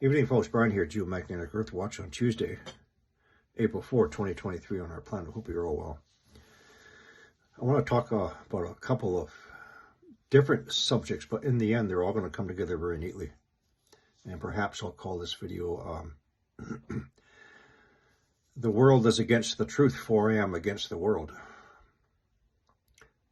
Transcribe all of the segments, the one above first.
Evening, folks. Brian here, Geomagnetic Earth Watch on Tuesday, April 4, 2023 on our planet. Hope you're all well. I want to talk about a couple of different subjects, but in the end, they're all going to come together very neatly. And perhaps I'll call this video, The World is Against the Truth, 4 a.m. Against the World.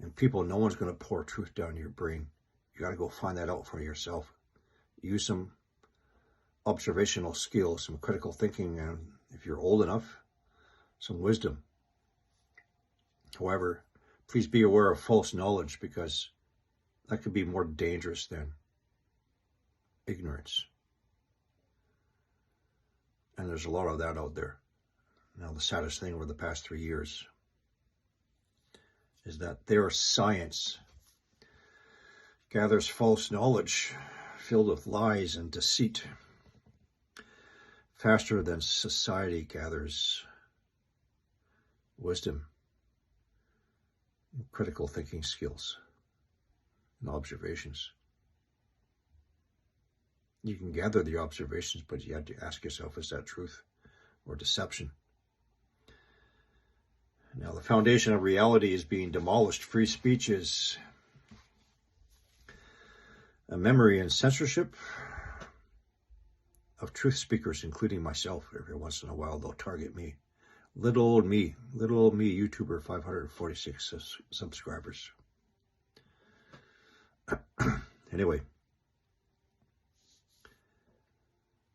And people, no one's going to pour truth down your brain. You got to go find that out for yourself. Use some observational skills, some critical thinking, and if you're old enough, some wisdom. However, please be aware of false knowledge, because that could be more dangerous than ignorance. And there's a lot of that out there. Now, the saddest thing over the past 3 years is that their science gathers false knowledge filled with lies and deceit faster than society gathers wisdom, critical thinking skills, and observations. You can gather the observations, but you have to ask yourself, is that truth or deception? Now, the foundation of reality is being demolished. Free speech is a memory and censorship of truth speakers, including myself. Every once in a while, they'll target me. Little old me, YouTuber, 546 subscribers. Anyway,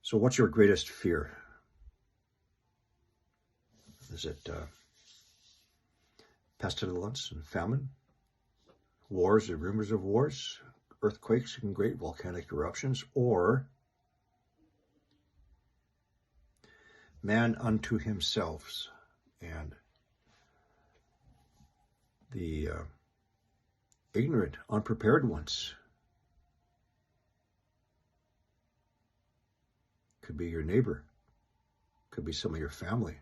so what's your greatest fear? Is it pestilence and famine, wars and rumors of wars, earthquakes and great volcanic eruptions, or man unto himself and the ignorant, unprepared ones? Could be your neighbor, could be some of your family,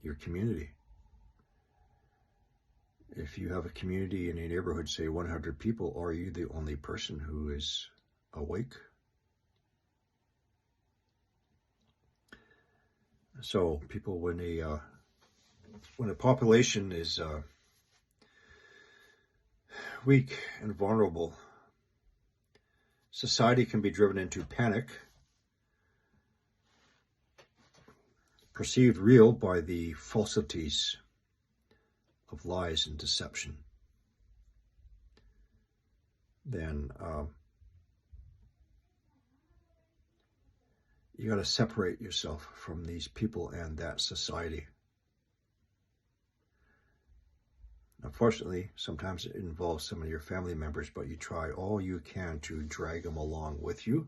your community. If you have a community in a neighborhood, say 100 people, are you the only person who is awake? So people, when a population is weak and vulnerable, society can be driven into panic, perceived real by the falsities of lies and deception. Then you got to separate yourself from these people and that society. Unfortunately, sometimes it involves some of your family members, but you try all you can to drag them along with you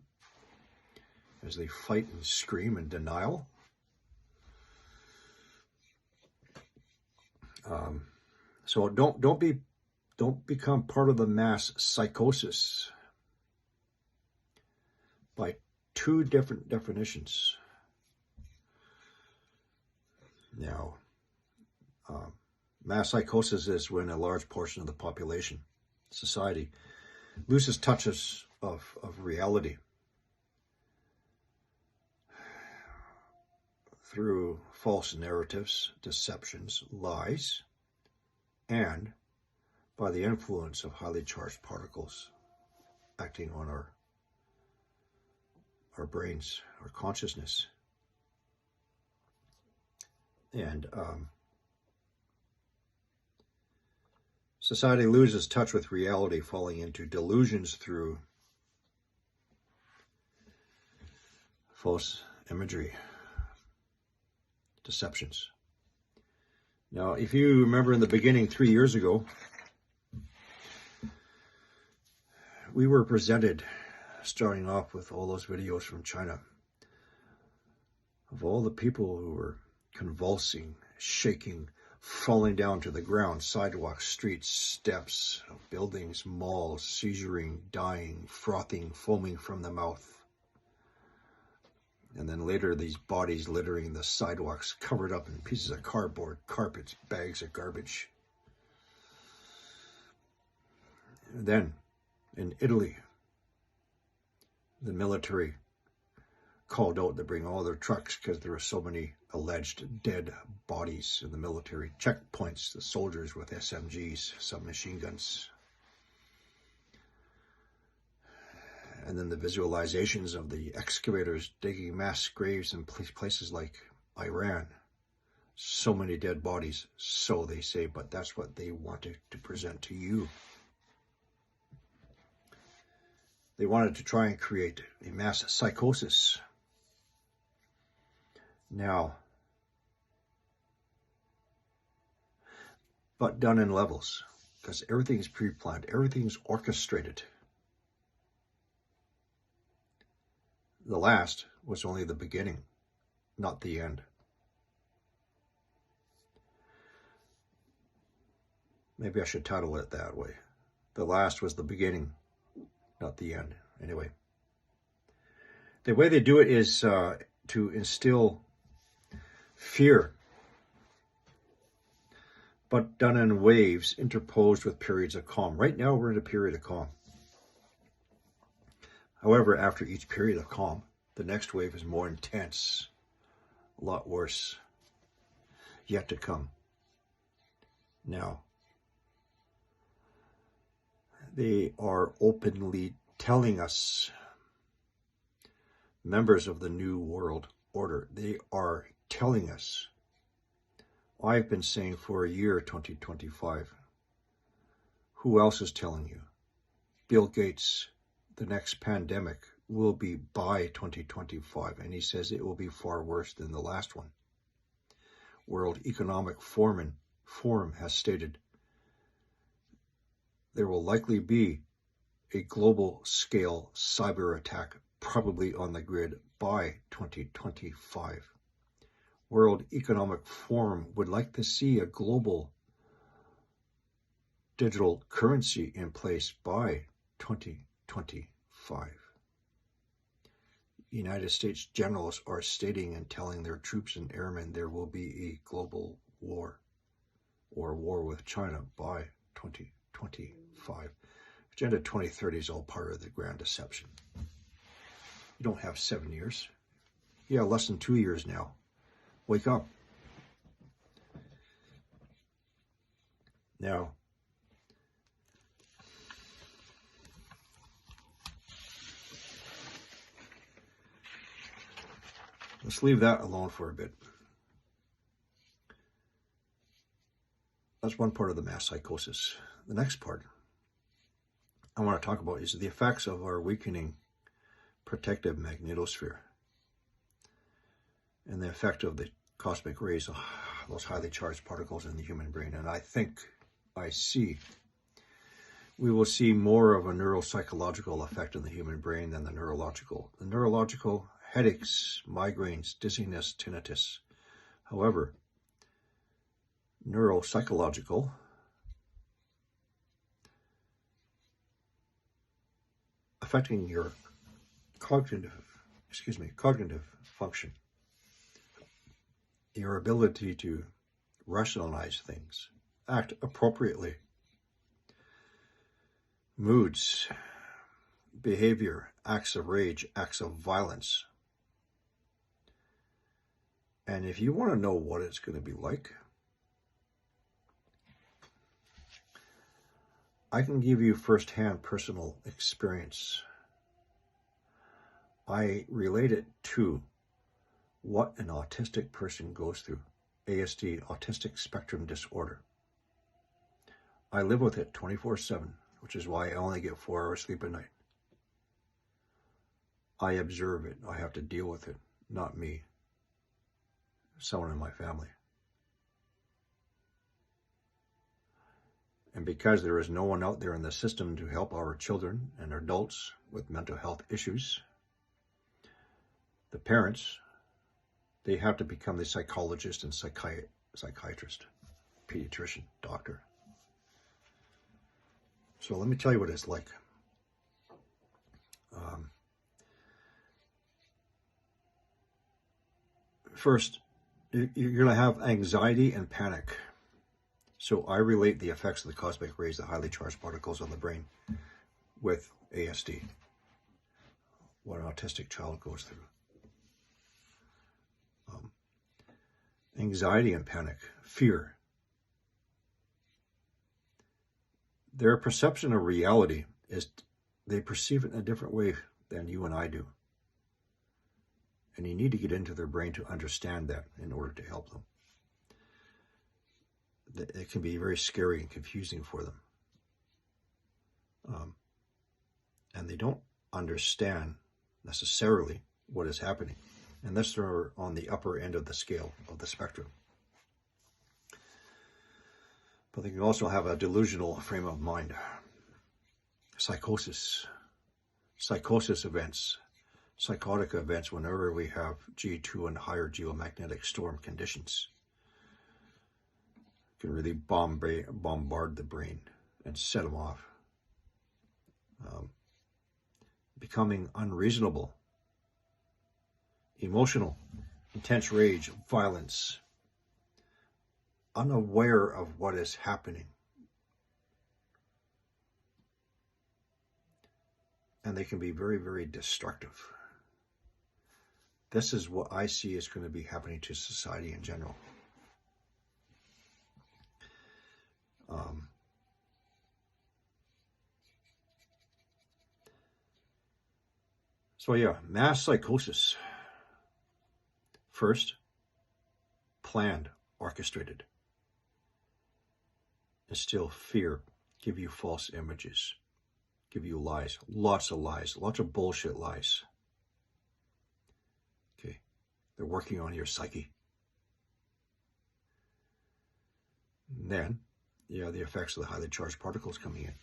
as they fight and scream in denial. So don't become part of the mass psychosis by two different definitions. Now, mass psychosis is when a large portion of the population, society, loses touches of reality through false narratives, deceptions, lies, and by the influence of highly charged particles acting on our brains, our consciousness. And society loses touch with reality, falling into delusions through false imagery, deceptions. Now, if you remember in the beginning 3 years ago, we were presented, starting off with all those videos from China, of all the people who were convulsing, shaking, falling down to the ground, sidewalks, streets, steps, buildings, malls, seizuring, dying, frothing, foaming from the mouth. And then later, these bodies littering the sidewalks, covered up in pieces of cardboard, carpets, bags of garbage. And then, in Italy, the military called out to bring all their trucks because there were so many alleged dead bodies in the military checkpoints, the soldiers with SMGs, submachine guns. And then the visualizations of the excavators digging mass graves in places like Iran. So many dead bodies, so they say, but that's what they wanted to present to you. They wanted to try and create a mass psychosis. Now, but done in levels, because everything's pre-planned, everything's orchestrated. The last was only the beginning, not the end. Maybe I should title it that way. The last was the beginning, not the end. Anyway, the way they do it is to instill fear, but done in waves interposed with periods of calm. Right now, we're in a period of calm. However, after each period of calm, the next wave is more intense, a lot worse, yet to come. Now, they are openly telling us, members of the New World Order, they are telling us, I've been saying for a year, 2025. Who else is telling you? Bill Gates, the next pandemic will be by 2025, and he says it will be far worse than the last one. World Economic Forum has stated there will likely be a global scale cyber attack, probably on the grid, by 2025. World Economic Forum would like to see a global digital currency in place by 2025. United States generals are stating and telling their troops and airmen there will be a global war or war with China by 2025. Agenda 2030 is all part of the grand deception. You don't have 7 years. You have less than 2 years now. Wake up. Now, let's leave that alone for a bit. That's one part of the mass psychosis. The next part I want to talk about is the effects of our weakening protective magnetosphere and the effect of the cosmic rays, those highly charged particles in the human brain. And we will see more of a neuropsychological effect in the human brain than the neurological. The neurological, headaches, migraines, dizziness, tinnitus. However, neuropsychological, affecting your cognitive function, your ability to rationalize things, act appropriately, moods, behavior, acts of rage, acts of violence. And if you want to know what it's going to be like, I can give you firsthand personal experience. I relate it to what an autistic person goes through, ASD, autistic spectrum disorder. I live with it 24/7, which is why I only get 4 hours sleep at night. I observe it. I have to deal with it, not me, someone in my family. And because there is no one out there in the system to help our children and adults with mental health issues, the parents, they have to become the psychologist and psychiatrist, pediatrician, doctor. So let me tell you what it's like. First, you're going to have anxiety and panic. So I relate the effects of the cosmic rays, the highly charged particles on the brain, with ASD, what an autistic child goes through. anxiety and panic, fear. Their perception of reality is they perceive it in a different way than you and I do. And you need to get into their brain to understand that in order to help them. It can be very scary and confusing for them. And they don't understand necessarily what is happening unless they're on the upper end of the scale of the spectrum. But they can also have a delusional frame of mind. Psychosis events, psychotic events whenever we have G2 and higher geomagnetic storm conditions can really bombard the brain and set them off. Becoming unreasonable, emotional, intense rage, violence, unaware of what is happening. And they can be very, very destructive. This is what I see is going to be happening to society in general. So yeah, mass psychosis. First, planned, orchestrated. Instill fear, give you false images, give you lies, lots of bullshit lies. Okay, they're working on your psyche. And then, yeah, the effects of the highly charged particles coming in.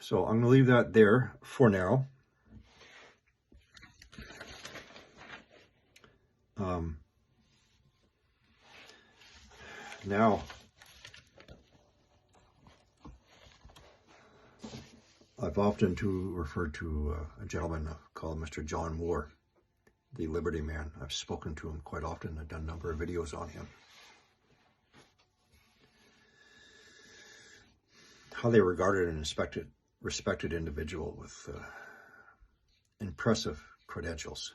So I'm going to leave that there for now. Now, I've often referred to a gentleman called Mr. John Moore, the Liberty Man. I've spoken to him quite often. I've done a number of videos on him. How they regarded and respected individual with impressive credentials.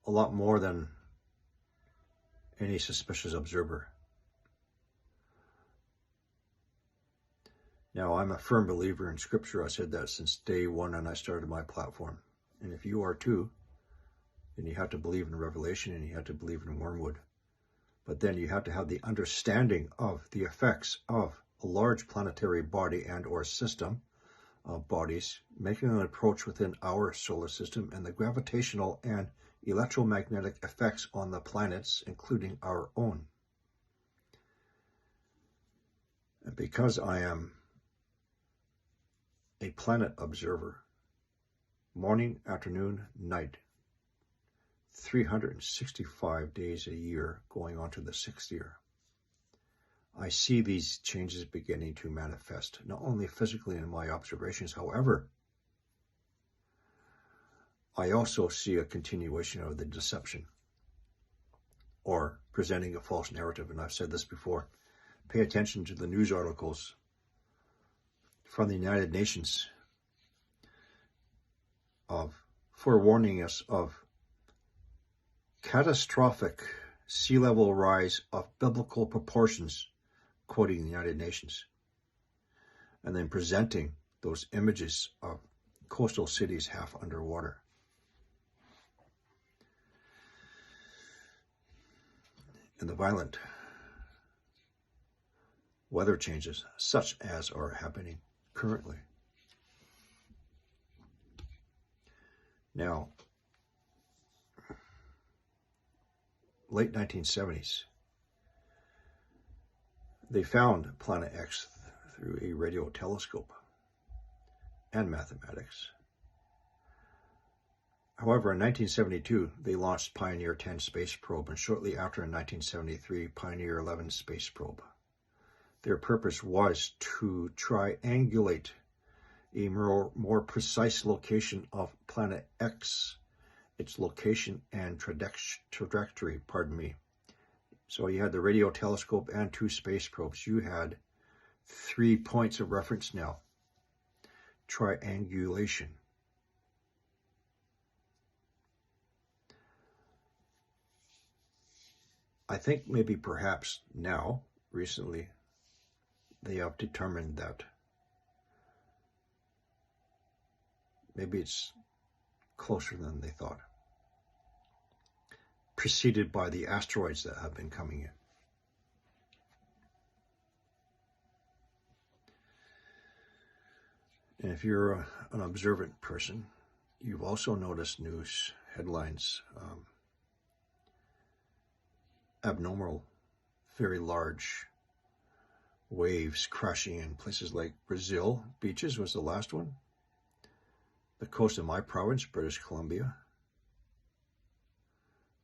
A lot more than any suspicious observer. Now, I'm a firm believer in Scripture. I said that since day one and I started my platform. And if you are too, then you have to believe in Revelation and you have to believe in Wormwood. But then you have to have the understanding of the effects of a large planetary body and or system of bodies making an approach within our solar system and the gravitational and electromagnetic effects on the planets, including our own. And because I am a planet observer, morning, afternoon, night, 365 days a year going on to the 6th year, I see these changes beginning to manifest, not only physically in my observations, however, I also see a continuation of the deception or presenting a false narrative. And I've said this before. Pay attention to the news articles from the United Nations forewarning us of catastrophic sea level rise of biblical proportions, quoting the United Nations, and then presenting those images of coastal cities half underwater. And the violent weather changes such as are happening currently. Now, late 1970s, they found Planet X through a radio telescope and mathematics. However, in 1972, they launched Pioneer 10 space probe, and shortly after, in 1973, Pioneer 11 space probe. Their purpose was to triangulate a more precise location of Planet X, its location and trajectory, So you had the radio telescope and 2 space probes. You had 3 points of reference now triangulation. I think maybe perhaps now, recently, they have determined that maybe it's closer than they thought, preceded by the asteroids that have been coming in. And if you're an observant person, you've also noticed news headlines, abnormal, very large waves crashing in places like Brazil. Beaches was the last one. The coast of my province, British Columbia.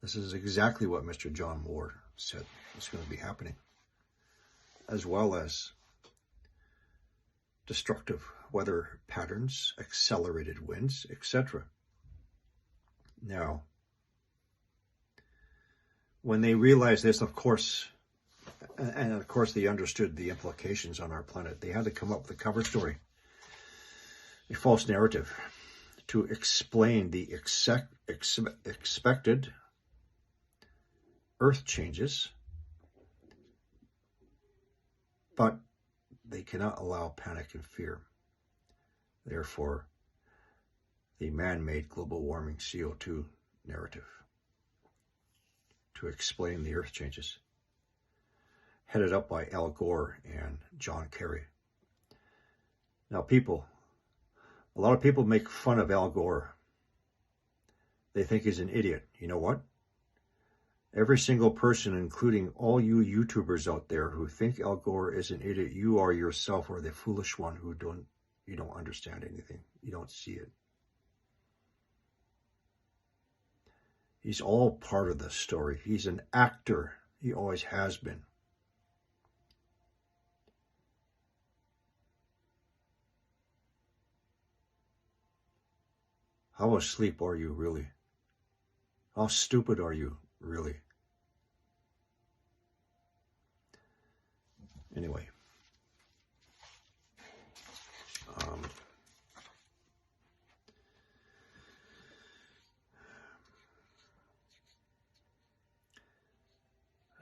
This is exactly what Mr. John Moore said is going to be happening, as well as destructive weather patterns, accelerated winds, etc. Now, when they realized this, of course, and of course they understood the implications on our planet, they had to come up with a cover story, a false narrative, to explain the expected Earth changes, but they cannot allow panic and fear. Therefore, the man-made global warming CO2 narrative to explain the Earth changes, headed up by Al Gore and John Kerry. Now, a lot of people make fun of Al Gore. They think he's an idiot. You know what? Every single person, including all you YouTubers out there who think Al Gore is an idiot, you are yourself or the foolish one who you don't understand anything. You don't see it. He's all part of the story. He's an actor. He always has been. How asleep are you really? How stupid are you really? Anyway.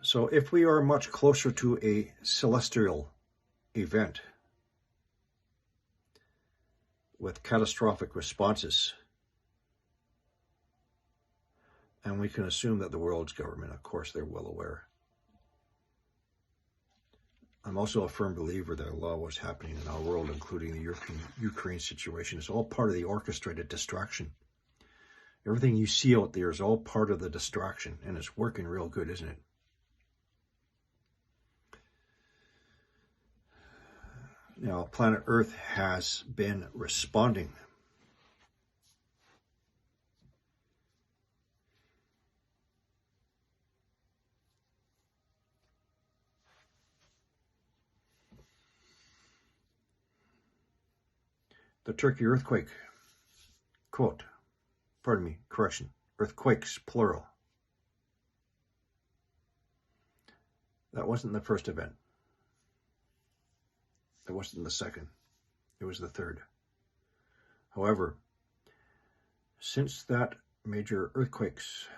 So if we are much closer to a celestial event with catastrophic responses, and we can assume that the world's government, of course, they're well aware. I'm also a firm believer that a lot of what's happening in our world, including the Ukraine situation, is all part of the orchestrated distraction. Everything you see out there is all part of the distraction, and it's working real good, isn't it? Now, planet Earth has been responding. The Turkey earthquake, quote, pardon me, correction, earthquakes, plural. That wasn't the first event. It wasn't the second. It was the third. However, since that major earthquakes,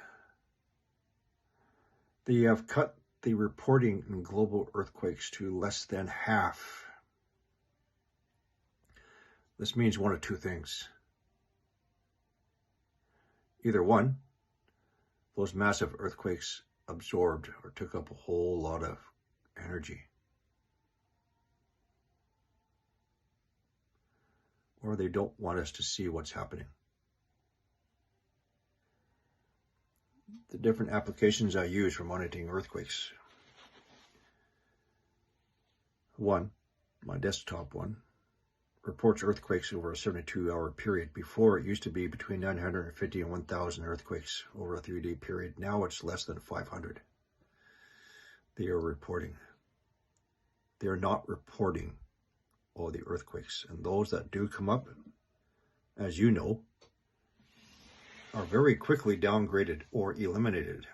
they have cut the reporting in global earthquakes to less than half. This means one of two things. Either one, those massive earthquakes absorbed or took up a whole lot of energy, or they don't want us to see what's happening. The different applications I use for monitoring earthquakes. One, my desktop one, reports earthquakes over a 72-hour period. Before, it used to be between 950 and 1,000 earthquakes over a 3-day period. Now it's less than 500. They are reporting. They are not reporting all the earthquakes. And those that do come up, as you know, are very quickly downgraded or eliminated.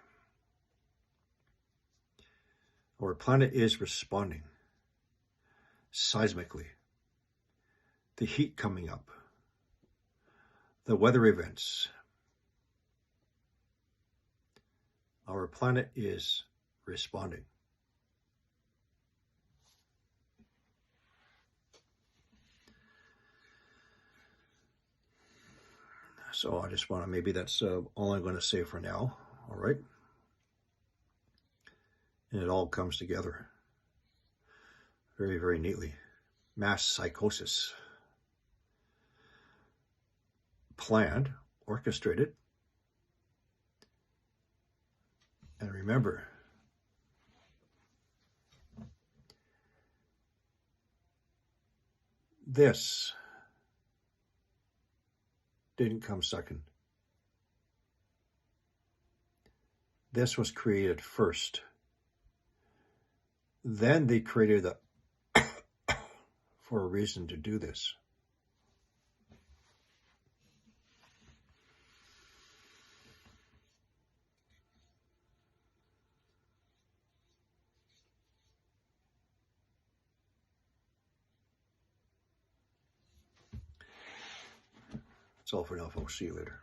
Our planet is responding seismically. the heat coming up, the weather events. Our planet is responding. So I just want to, maybe that's all I'm going to say for now. All right. And it all comes together very, very neatly. Mass psychosis. Planned, orchestrated. And remember, this didn't come second. This was created first. Then they created the for a reason to do this. That's all for now, folks. See you later.